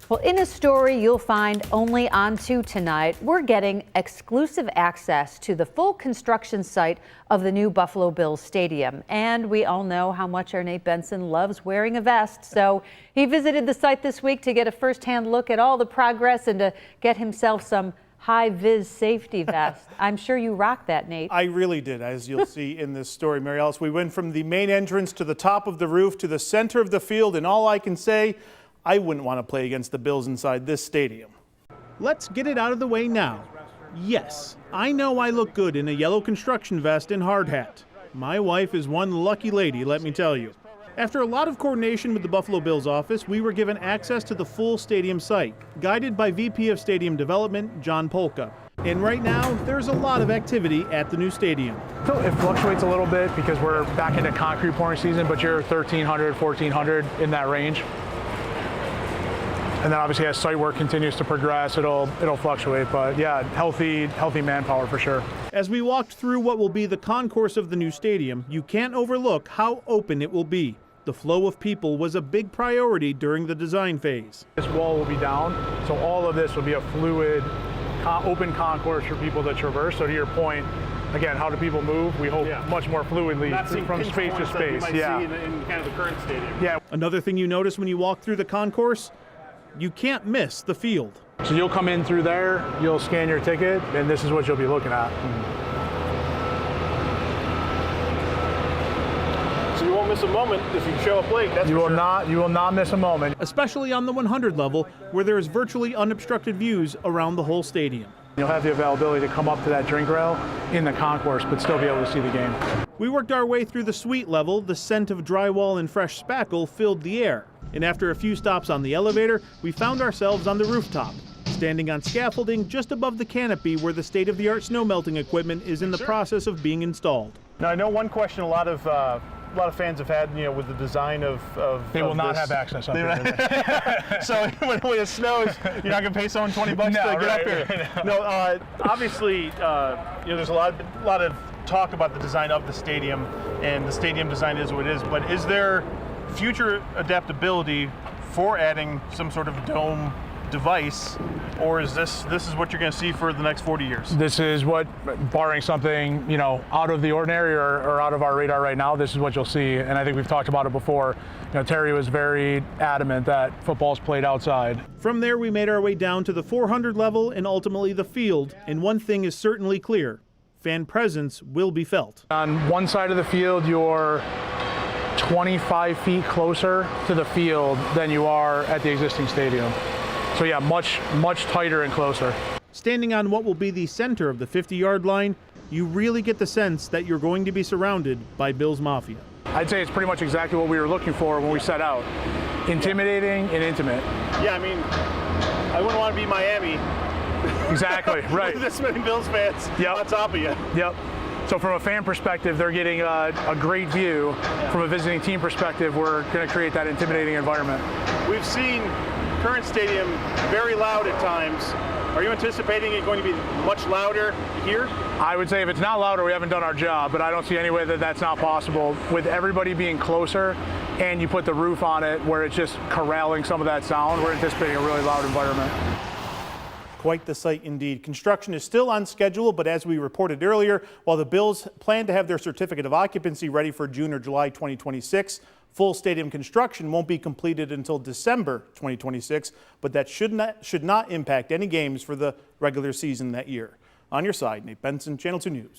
Well, in a story you'll find only on 2 tonight, we're getting exclusive access to the full construction site of the new Buffalo Bills Stadium. And we all know how much our Nate Benson loves wearing a vest. So he visited the site this week to get a firsthand look at all the progress and to get himself some high-vis safety vest. I'm sure you rock that, Nate. I really did, as you'll see in this story, Mary Alice. We went from the main entrance to the top of the roof to the center of the field, and all I can say, I wouldn't want to play against the Bills inside this stadium. Let's get it out of the way now. Yes, I know I look good in a yellow construction vest and hard hat. My wife is one lucky lady, let me tell you. After a lot of coordination with the Buffalo Bills office, we were given access to the full stadium site, guided by VP of Stadium Development, John Polka. And right now, there's a lot of activity at the new stadium. So it fluctuates a little bit because we're back into concrete pouring season, but you're 1,300, 1,400 in that range. And then obviously as site work continues to progress, it'll fluctuate, but yeah, healthy manpower for sure. As we walked through what will be the concourse of the new stadium, you can't overlook how open it will be. The flow of people was a big priority during the design phase. This wall will be down, so all of this will be a fluid, open concourse for people to traverse. So to your point, again, how do people move? We hope much more fluidly from space to space. Yeah, in kind of the current stadium. Yeah. Another thing you notice when you walk through the concourse, you can't miss the field. So you'll come in through there, you'll scan your ticket, and this is what you'll be looking at. So you won't miss a moment if you show up late. That's you will not miss a moment. Especially on the 100 level, where there is virtually unobstructed views around the whole stadium. You'll have the availability to come up to that drink rail in the concourse, but still be able to see the game. We worked our way through the suite level. The scent of drywall and fresh spackle filled the air. And after a few stops on the elevator, we found ourselves on the rooftop, standing on scaffolding just above the canopy where the state-of-the-art snow melting equipment is in the process of being installed. Now I know one question a lot of fans have had, with the design of they will not have access up here. So when it snows, you're not going to pay someone $20 to get up here. No, obviously, there's a lot of talk about the design of the stadium, and the stadium design is what it is. But is there future adaptability for adding some sort of dome device, or is this is what you're going to see for the next 40 years? This is what, barring something out of the ordinary or out of our radar right now, this is what you'll see. And I think we've talked about it before. Terry was very adamant that football's played outside. From there, we made our way down to the 400 level and ultimately the field. And one thing is certainly clear: fan presence will be felt. On one side of the field, you're 25 feet closer to the field than you are at the existing stadium. So yeah, much tighter and closer. Standing on what will be the center of the 50-yard line, you really get the sense that you're going to be surrounded by Bills Mafia. I'd say it's pretty much exactly what we were looking for when we set out. Intimidating and intimate. Yeah, I mean, I wouldn't want to be Miami. Exactly, right. With this many Bills fans on top of you. Yep. So from a fan perspective, they're getting a great view. From a visiting team perspective, we're going to create that intimidating environment. We've seen current stadium very loud at times. Are you anticipating it going to be much louder here? I would say if it's not louder, we haven't done our job, but I don't see any way that that's not possible. With everybody being closer and you put the roof on it where it's just corralling some of that sound, we're anticipating a really loud environment. Quite the sight indeed. Construction is still on schedule, but as we reported earlier, while the Bills plan to have their certificate of occupancy ready for June or July 2026, full stadium construction won't be completed until December 2026, but that should not impact any games for the regular season that year. On your side, Nate Benson, Channel 2 News.